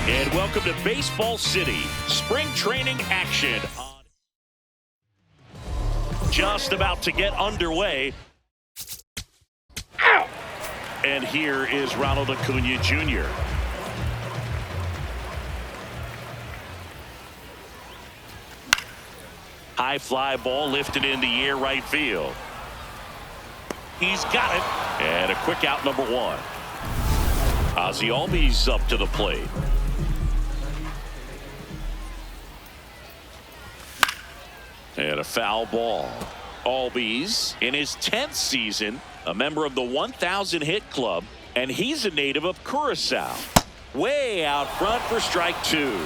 And welcome to Baseball City, spring training action. Just about to get underway. Ow! And here is Ronald Acuna Jr. High fly ball lifted in the air right field. He's got it. And a quick out, number one. Ozzie Albies up to the plate. And a foul ball. Albies in his 10th season, a member of the 1,000 hit club, and he's a native of Curacao. Way out front for strike two.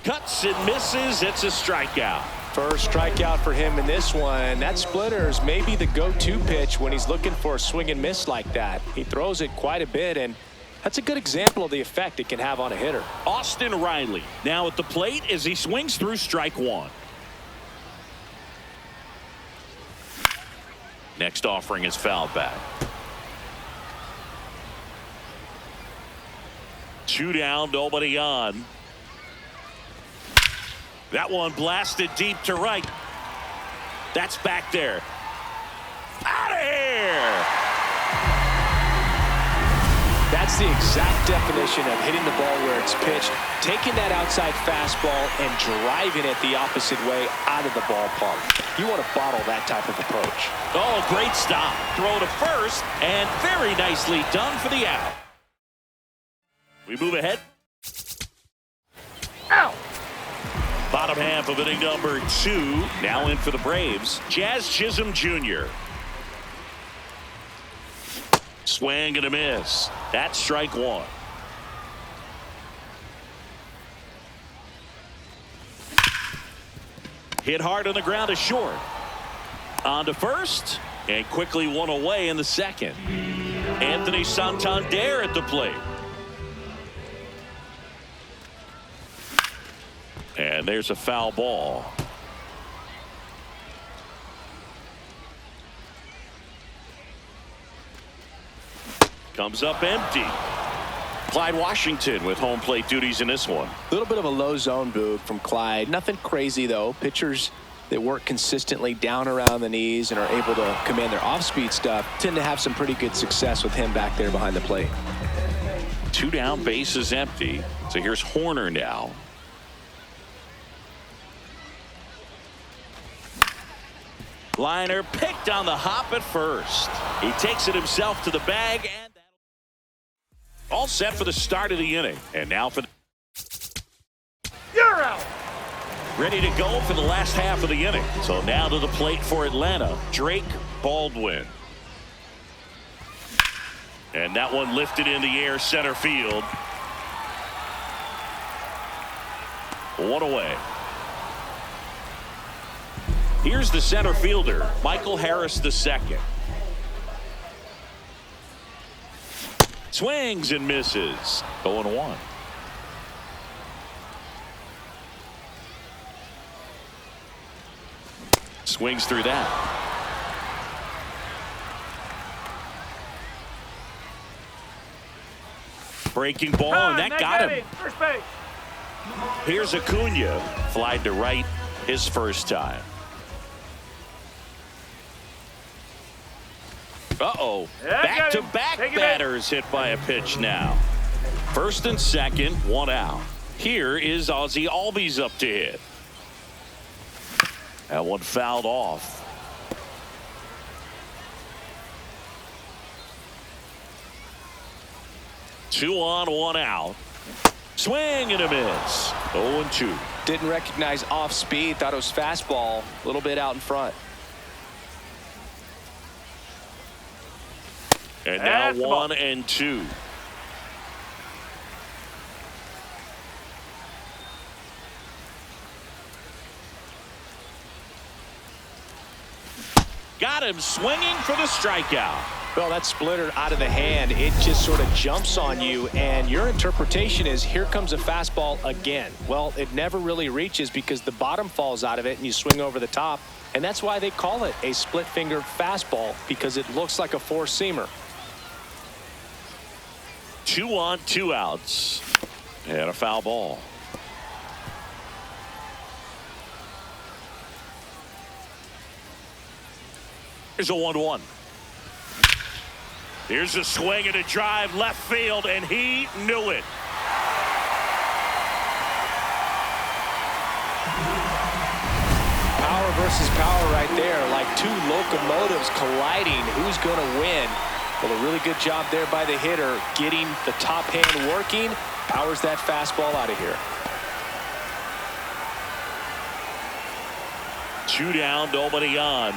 Cuts and misses. It's a strikeout. First strikeout for him in this one. That splitter is maybe the go-to pitch when he's looking for a swing and miss like that. He throws it quite a bit, and that's a good example of the effect it can have on a hitter. Austin Riley now at the plate as he swings through strike one. Next offering is fouled back. 2 down, nobody on. That one blasted deep to right. That's back there. Out of here! That's the exact definition of hitting the ball where it's pitched, taking that outside fastball and driving it the opposite way out of the ballpark. You want to bottle that type of approach. Oh, great stop. Throw to first, and very nicely done for the out. We move ahead. Ow! Bottom half of inning number 2. Now in for the Braves, Jazz Chisholm Jr. Swing and a miss. That's strike one. Hit hard on the ground to short. On to first, and quickly one away in the second. Anthony Santander at the plate. And there's a foul ball. Comes up empty. Clyde Washington with home plate duties in this one. A little bit of a low zone boot from Clyde. Nothing crazy, though. Pitchers that work consistently down around the knees and are able to command their off-speed stuff tend to have some pretty good success with him back there behind the plate. 2 down, base is empty. So here's Horner now. Liner picked on the hop at first. He takes it himself to the bag, and all set for the start of the inning. And now for the... You're out. Ready to go for the last half of the inning. So now to the plate for Atlanta, Drake Baldwin. And that one lifted in the air, center field. 1 away. Here's the center fielder, Michael Harris II. Swings and misses. 0-1. Swings through that. Breaking ball, and that got him. First base. Here's Acuna. Flied to right his first time. Uh-oh. Back-to-back batters hit by a pitch now. First and second, 1 out. Here is Ozzie Albies up to hit. That one fouled off. Two on, 1 out. Swing and a miss. 0-2. Didn't recognize off speed. Thought it was fastball. A little bit out in front. And now 1-2. Got him swinging for the strikeout. Well, that splitter out of the hand, it just sort of jumps on you, and your interpretation is here comes a fastball again. Well, it never really reaches because the bottom falls out of it and you swing over the top, and that's why they call it a split finger fastball, because it looks like a four-seamer. 2 on, 2 outs. And a foul ball. Here's a 1-1. Here's a swing and a drive left field, and he knew it. Power versus power right there, like two locomotives colliding. Who's going to win? Well, a really good job there by the hitter, getting the top hand working. Powers that fastball out of here. 2 down, nobody on.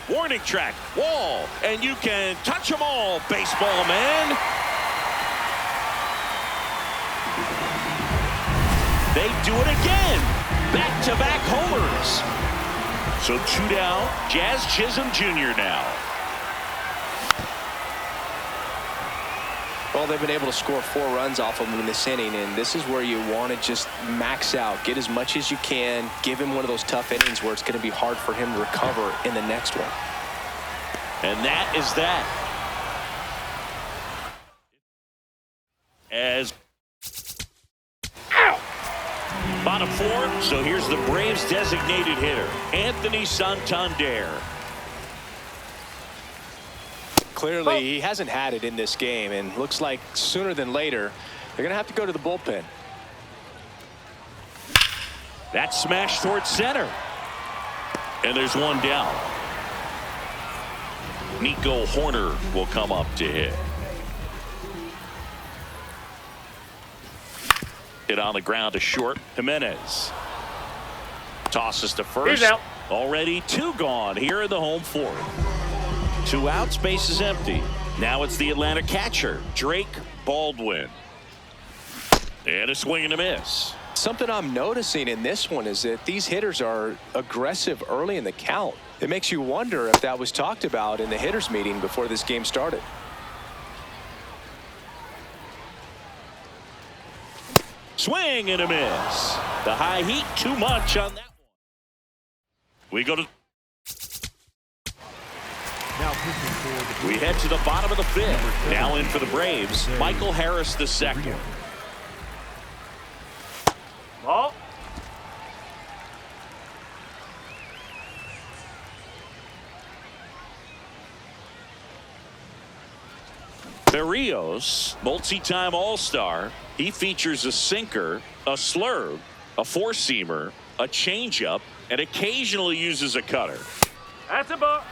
Warning track, wall, and you can touch them all, baseball man. They do it again. Back-to-back homers. So 2 down, Jazz Chisholm Jr. now. Well, they've been able to score 4 runs off of him in this inning, and this is where you want to just max out, get as much as you can, give him one of those tough innings where it's going to be hard for him to recover in the next one. And that is that. As bottom 4, so here's the Braves designated hitter, Anthony Santander. Clearly, he hasn't had it in this game, and looks like sooner than later, they're going to have to go to the bullpen. That smash towards center. And there's 1 down. Nico Horner will come up to hit. Hit on the ground to short. Jimenez tosses to first. He's out. Already 2 gone here in the home 4th. 2 outs, base is empty. Now it's the Atlanta catcher, Drake Baldwin. And a swing and a miss. Something I'm noticing in this one is that these hitters are aggressive early in the count. It makes you wonder if that was talked about in the hitters meeting before this game started. Swing and a miss. The high heat too much on that one. We go to we head to the bottom of the 5th. Now in for the Braves, Michael Harris II. Ball. Berrios, multi-time All-Star. He features a sinker, a slurve, a four-seamer, a changeup, and occasionally uses a cutter. That's a ball.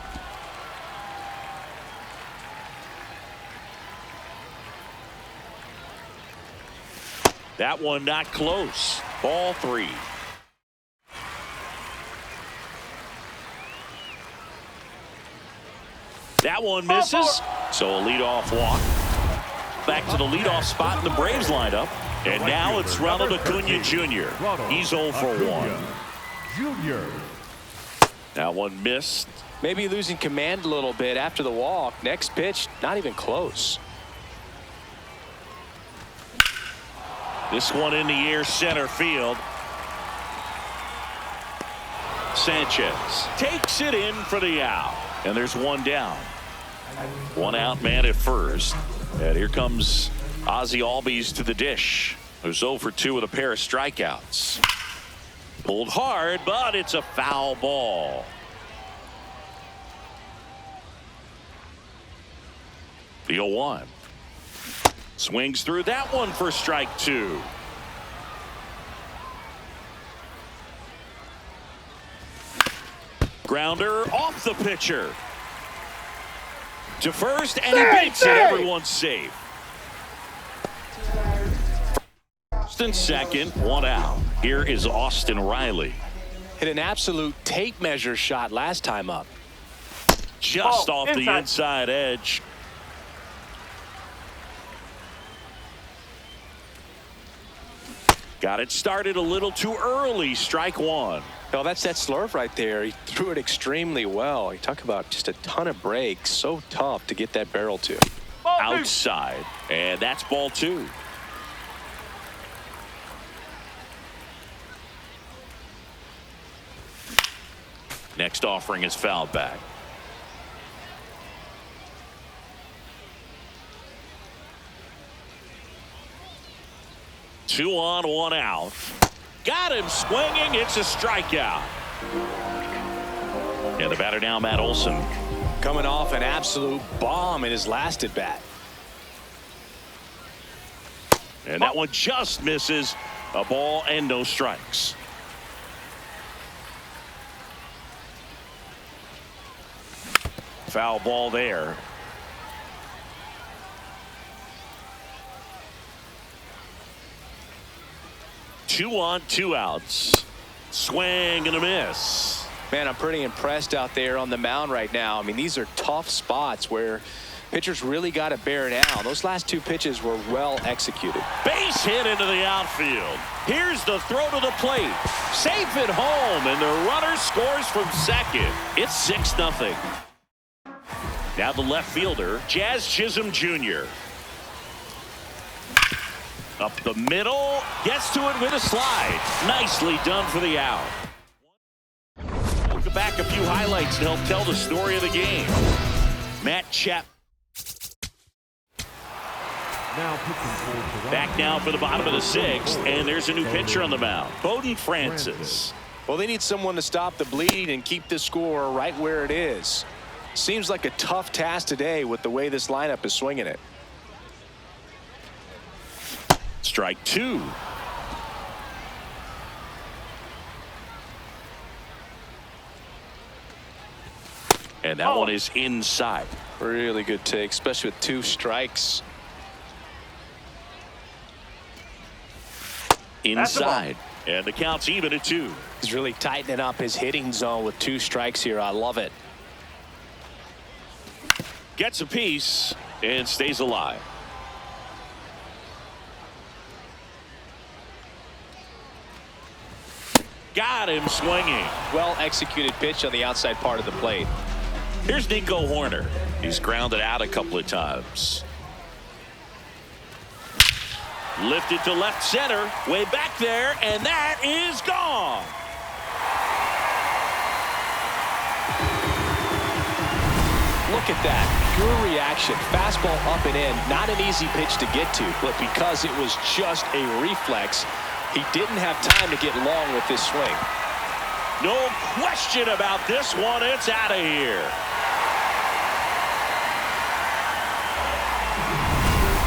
That one not close. Ball 3. That one misses. So a leadoff walk. Back to the leadoff spot in the Braves lineup. And now it's Ronald Acuna Jr. He's 0 for 1. Junior. That one missed. Maybe losing command a little bit after the walk. Next pitch, not even close. This one in the air, center field. Sanchez takes it in for the out. And there's 1 down. 1 out, man at first. And here comes Ozzie Albies to the dish, who's 0 for 2 with a pair of strikeouts. Pulled hard, but it's a foul ball. The 0-1. Swings through that one for strike 2. Grounder off the pitcher. To first, and he beats it. Everyone's safe. First and second, 1 out. Here is Austin Riley. Hit an absolute tape measure shot last time up. Just off the inside edge. Got it started a little too early. Strike 1. Well, that's that slurve right there. He threw it extremely well. You talk about just a ton of breaks. So tough to get that barrel to. Outside. And that's ball 2. Next offering is fouled back. Two on, one out. Got him swinging. It's a strikeout. And the batter now, Matt Olson. Coming off an absolute bomb in his last at bat. And that one just misses. A ball and no strikes. Foul ball there. Two on, two outs. Swing and a miss. Man, I'm pretty impressed out there on the mound right now. I mean, these are tough spots where pitchers really got to bear down. Those last two pitches were well executed. Base hit into the outfield. Here's the throw to the plate. Safe at home, and the runner scores from second. It's 6-0. Now the left fielder, Jazz Chisholm Jr. Up the middle, gets to it with a slide. Nicely done for the out. We'll go back a few highlights to help tell the story of the game. Matt Chap. Back now for the bottom of the sixth, and there's a new pitcher on the mound, Bowden Francis. Well, they need someone to stop the bleed and keep the score right where it is. Seems like a tough task today with the way this lineup is swinging it. Strike two. And that one is inside. Really good take, especially with two strikes. Inside. And the count's even at 2. He's really tightening up his hitting zone with two strikes here. I love it. Gets a piece and stays alive. Got him swinging. Well executed pitch on the outside part of the plate. Here's Nico Horner. He's grounded out a couple of times. Lifted to left center, way back there, and that is gone. Look at that, pure reaction. Fastball up and in, not an easy pitch to get to, but because it was just a reflex, he didn't have time to get long with this swing. No question about this one. It's out of here.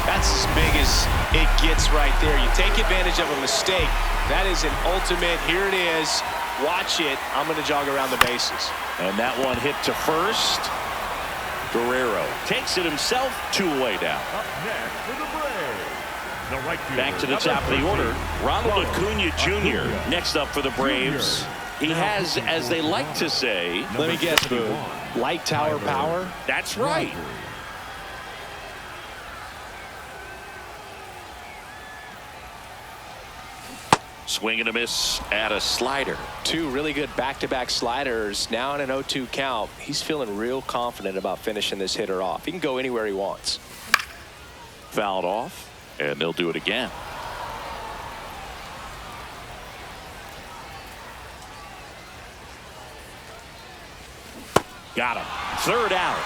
That's as big as it gets right there. You take advantage of a mistake. That is an ultimate. Here it is. Watch it. I'm going to jog around the bases. And that one hit to first. Guerrero takes it himself, 2 away down. Up next for the Braves, the right fielder, Back to the top of the order, Ronald Acuna Jr. Next up for the Braves. He has, as they like to say, let me guess, Boone, light tower power? That's right. Swing and a miss at a slider. Two really good back-to-back sliders. Now in an 0-2 count. He's feeling real confident about finishing this hitter off. He can go anywhere he wants. Fouled off, and they'll do it again. Got him. Third out.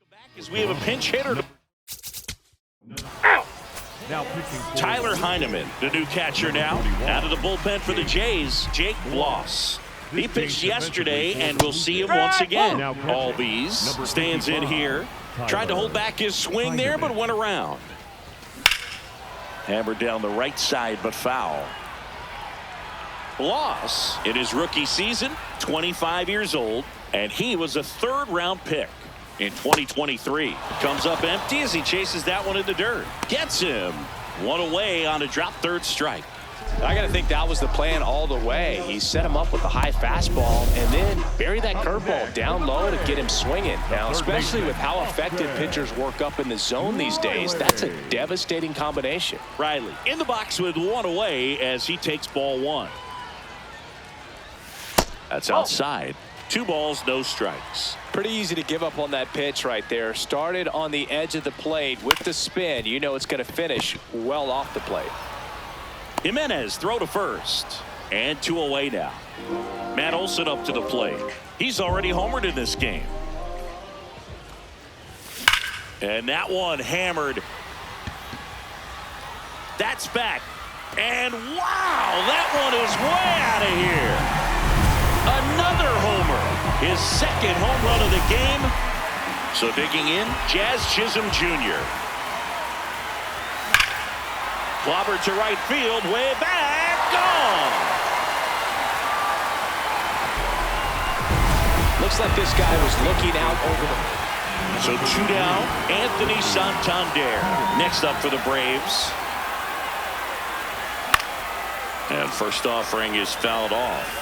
Welcome back as we have a pinch hitter. Tyler Heineman, the new catcher now, out of the bullpen for the Jays, Jake Bloss. He pitched yesterday, and we'll see him once again. Albies stands in here. Tried to hold back his swing there, but went around. Hammered down the right side, but foul. Bloss, in his rookie season, 25 years old, and he was a third-round pick in 2023. Comes up empty as he chases that one in the dirt. Gets him. One away on a drop third strike. I got to think that was the plan all the way. He set him up with a high fastball and then bury that curveball down low to get him swinging. Now, especially with how effective pitchers work up in the zone these days, that's a devastating combination. Riley in the box with one away as he takes ball 1. That's outside. 2 balls, no strikes. Pretty easy to give up on that pitch right there. Started on the edge of the plate with the spin. You know it's going to finish well off the plate. Jimenez throw to first. And 2 away now. Matt Olson up to the plate. He's already homered in this game. And that one hammered. That's back. And wow, that one is way out of here. Another homer. His second home run of the game. So digging in, Jazz Chisholm Jr. Clobbered to right field, way back, gone. Looks like this guy was looking out over the... So 2 down, Anthony Santander next up for the Braves. And first offering is fouled off.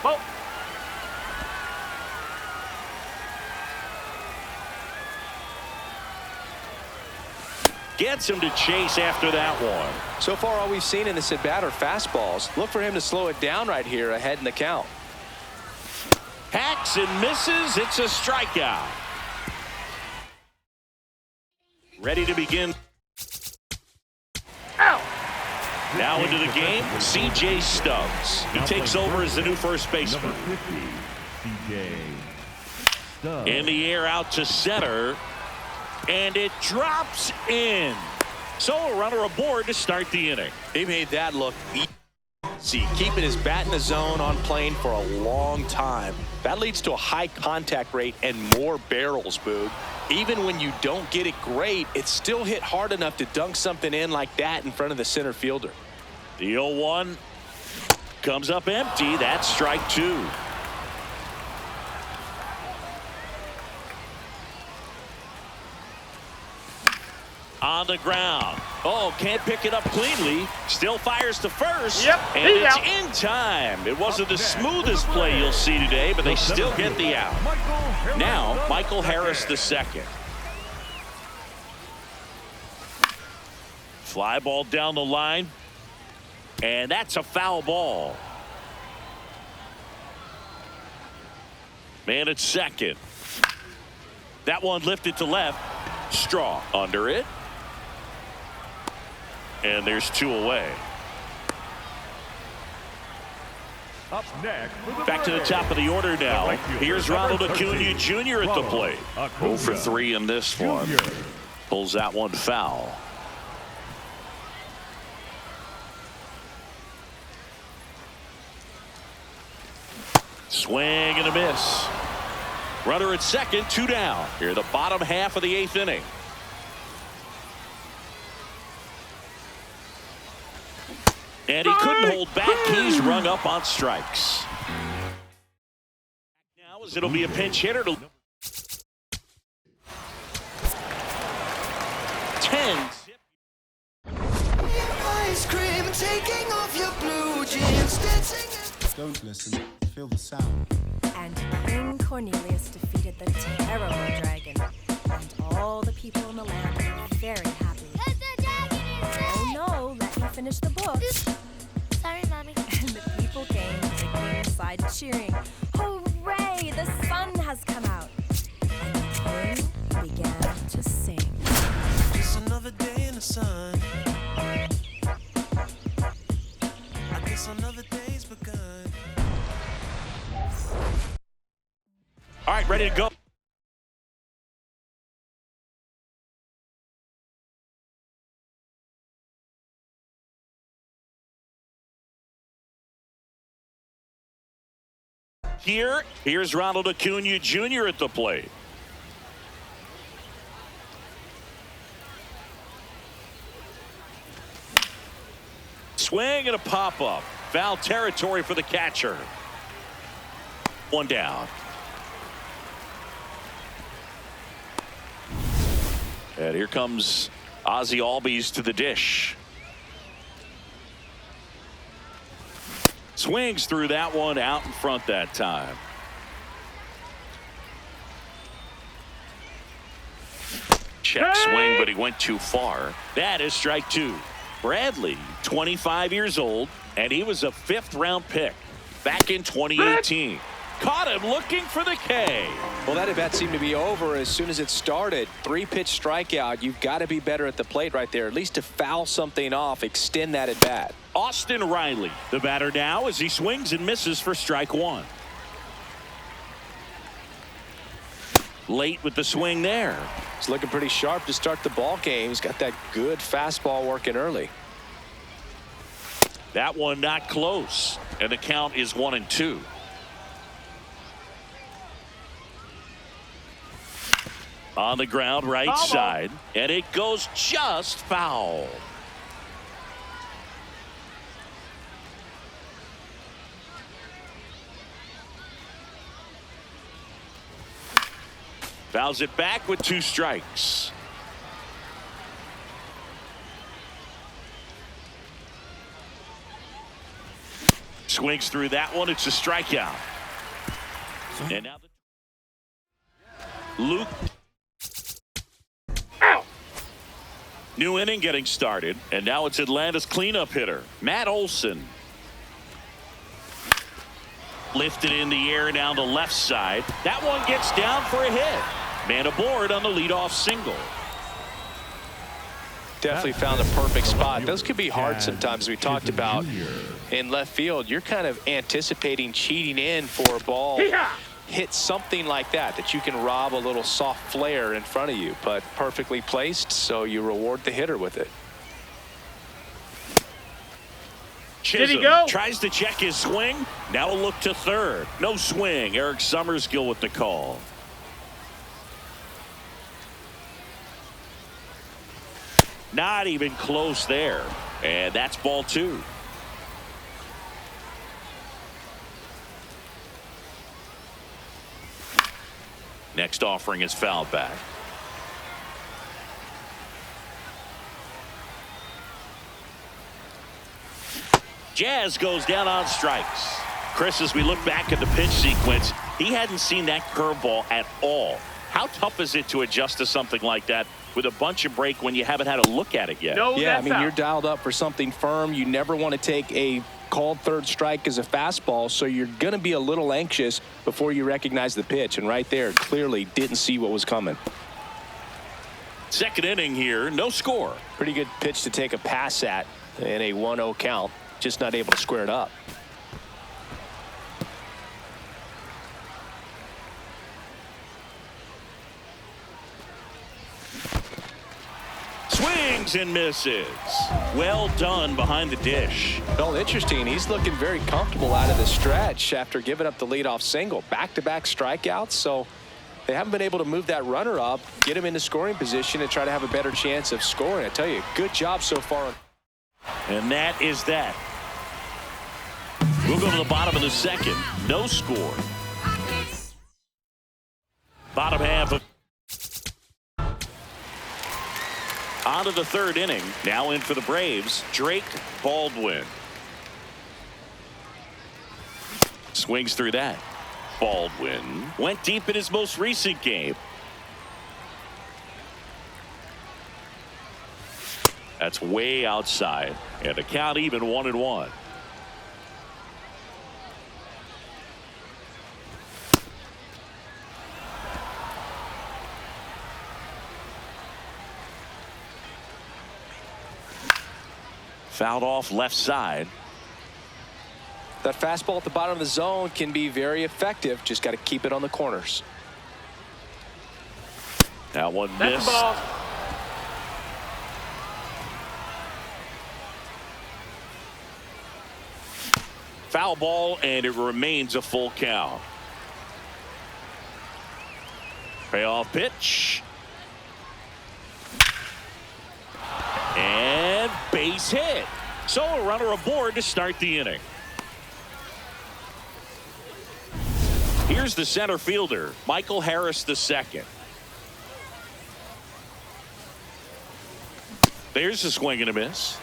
Whoa. Gets him to chase after that one. So far, all we've seen in this at-bat are fastballs. Look for him to slow it down right here ahead in the count. Hacks and misses. It's a strikeout. Ready to begin. Ow. Now into the game, C.J. Stubbs. He takes over as the new first baseman. In the air out to center. And it drops in. So a runner aboard to start the inning. He made that look easy, keeping his bat in the zone on plane for a long time. That leads to a high contact rate and more barrels, Boog. Even when you don't get it great, it's still hit hard enough to dunk something in like that in front of the center fielder. The 0-1 comes up empty. That's strike 2. On the ground. Oh, can't pick it up cleanly. Still fires to first. Yep, and it's in time. It wasn't the smoothest play you'll see today, but they still get the out. Now, Michael Harris the second. Fly ball down the line. And that's a foul ball. Man at second. That one lifted to left. Straw under it. And there's 2 away. Up next, back to the top of the order now. Here's Ronald Acuna Jr. at the plate. 0 for 3 in this one. Pulls that one foul. Swing and a miss. Runner at second, 2 down. Here, the bottom half of the 8th inning. And he couldn't hold back. He's rung up on strikes. Now as it'll be a pinch hitter to 10. Ice cream, taking off your blue jeans, dancing. Don't listen, feel the sound. And King Cornelius defeated the terrible dragon. And all the people in the land were very happy. Oh no, let me finish the book. Sorry, Mommy. And the people came to the king's side cheering. Hooray, the sun has come out. And the king began to sing. Just another day in the sun. I guess another day's begun. All right, ready to go. Here's Ronald Acuna Jr. at the plate. Swing and a pop-up. Foul territory for the catcher. 1 down. And here comes Ozzie Albies to the dish. Swings through that one, out in front that time. Check swing, but he went too far. That is strike 2. Bradley, 25 years old, and he was a 5th round pick back in 2018. Caught him looking for the K. Well, that at-bat seemed to be over as soon as it started. 3-pitch strikeout. You've got to be better at the plate right there, at least to foul something off, extend that at-bat. Austin Riley, the batter now, as he swings and misses for strike one. Late with the swing there. It's looking pretty sharp to start the ball game. He's got that good fastball working early. That one not close, and the count is 1-2. On the ground, right side, and it goes just foul. Fouls it back with 2 strikes. Swings through that one. It's a strikeout. And now Luke. New inning getting started, and now it's Atlanta's cleanup hitter, Matt Olson. Lifted in the air down the left side. That one gets down for a hit. Man aboard on the leadoff single. Definitely found a perfect spot. Those could be hard sometimes. We talked about in left field. You're kind of anticipating cheating in for a ball. Hit something like that you can rob a little soft flare in front of you, but perfectly placed, so you reward the hitter with it. Chisholm did he go? Tries to check his swing. Now a look to third. No swing. Eric Summerskill with the call. Not even close there. And that's ball 2. Next offering is fouled back. Jazz goes down on strikes. Chris, as we look back at the pitch sequence, he hadn't seen that curveball at all. How tough is it to adjust to something like that with a bunch of break when you haven't had a look at it yet? Yeah, I mean, you're dialed up for something firm. You never want to take a called third strike as a fastball, so you're going to be a little anxious before you recognize the pitch. And right there, clearly didn't see what was coming. Second inning here, no score. Pretty good pitch to take a pass at in a 1-0 count. Just not able to square it up. Swings and misses. Well done behind the dish. Well, interesting. He's looking very comfortable out of the stretch after giving up the leadoff single. Back-to-back strikeouts, so they haven't been able to move that runner up, get him into scoring position, and try to have a better chance of scoring. I tell you, good job so far. And that is that. We'll go to the bottom of the second. No score. Bottom half of. On to the third inning. Now in for the Braves, Drake Baldwin. Swings through that. Baldwin went deep in his most recent game. That's way outside. And the count even 1-1. Fouled off left side. That fastball at the bottom of the zone can be very effective. Just got to keep it on the corners. That one missed. Foul ball, and it remains a full count. Payoff pitch. And base hit. So a runner aboard to start the inning. Here's the center fielder, Michael Harris II. There's a swing and a miss.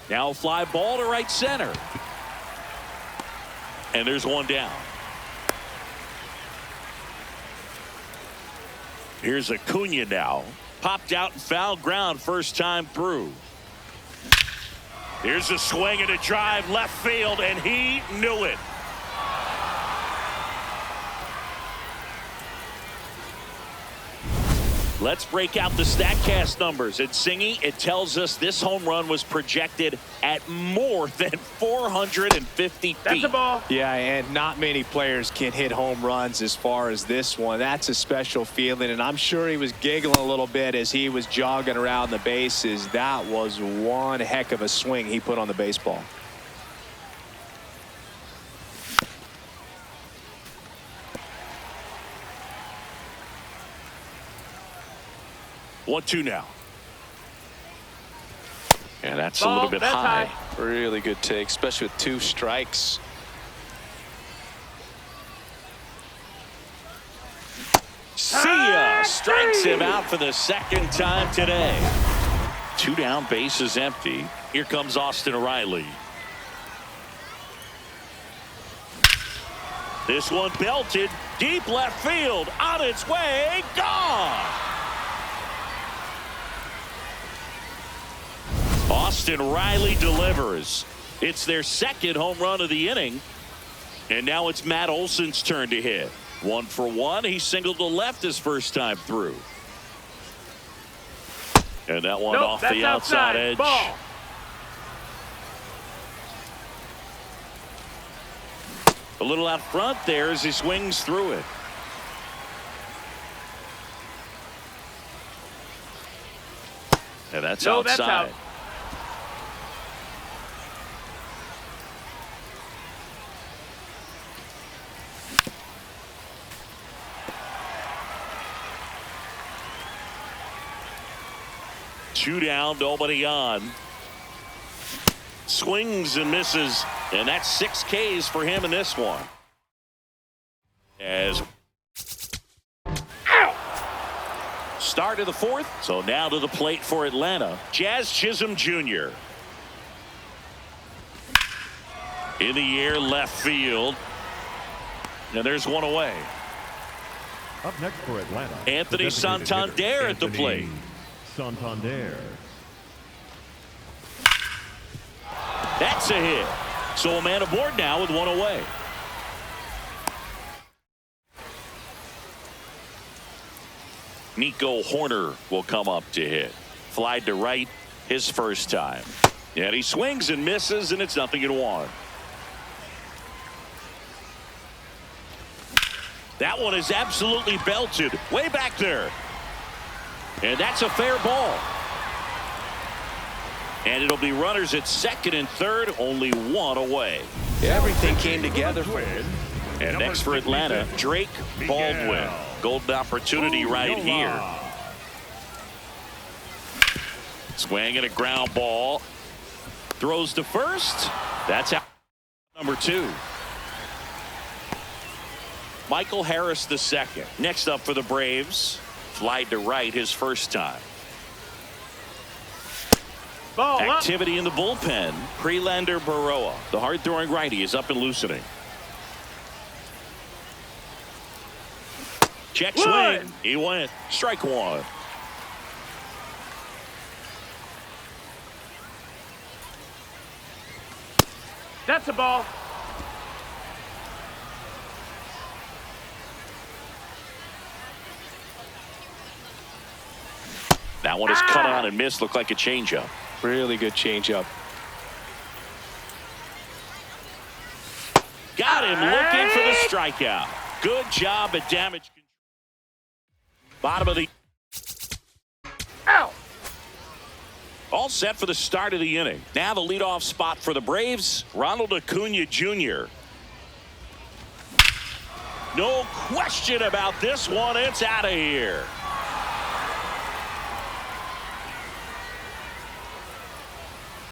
Now a fly ball to right center. And there's one down. Here's Acuna now. Popped out and foul ground first time through. Here's a swing and a drive left field, and he knew it. Let's break out the StatCast numbers. At Singy, it tells us this home run was projected at more than 450 feet. That's a ball. Yeah, and not many players can hit home runs as far as this one. That's a special feeling, and I'm sure he was giggling a little bit as he was jogging around the bases. That was one heck of a swing he put on the baseball. 1-2 now. And that's a little bit high. Really good take, especially with 2 strikes. See ya! Strikes him out for the second time today. 2 down, bases empty. Here comes Austin Riley. This one belted deep left field, on its way, gone. Austin Riley delivers. It's their second home run of the inning. And now it's Matt Olson's turn to hit. 1 for 1. He singled to left his first time through. And that one off the outside edge. Ball. A little out front there as he swings through it. And that's outside. That's out. Two down, nobody on. Swings and misses, and that's 6 Ks for him in this one. As start of the 4th, so now to the plate for Atlanta, Jazz Chisholm Jr. In the air, left field, and there's one away. Up next for Atlanta, Anthony the designated Santander hitter, at the plate. Santander. That's a hit. So a man aboard now with 1 away. Nico Horner will come up to hit. Flied to right his first time. And he swings and misses, and it's 0-1. That one is absolutely belted. Way back there. And that's a fair ball. And it'll be runners at second and third, only 1 away. Everything came together for him. And next for Atlanta, Drake Baldwin. Golden opportunity right here. Swing and a ground ball. Throws to first. That's out. Number 2. Michael Harris the second. Next up for the Braves. Flied to right his first time. Ball Activity in the bullpen. Prelander Baroa. The hard-throwing righty is up and loosening. Check swing. He went. Strike 1. That's a ball. That one is cut on and missed. Looked like a changeup. Really good changeup. Got him looking for the strikeout. Good job at damage control. Bottom of the. Ow. All set for the start of the inning. Now the leadoff spot for the Braves, Ronald Acuna Jr. No question about this one. It's out of here.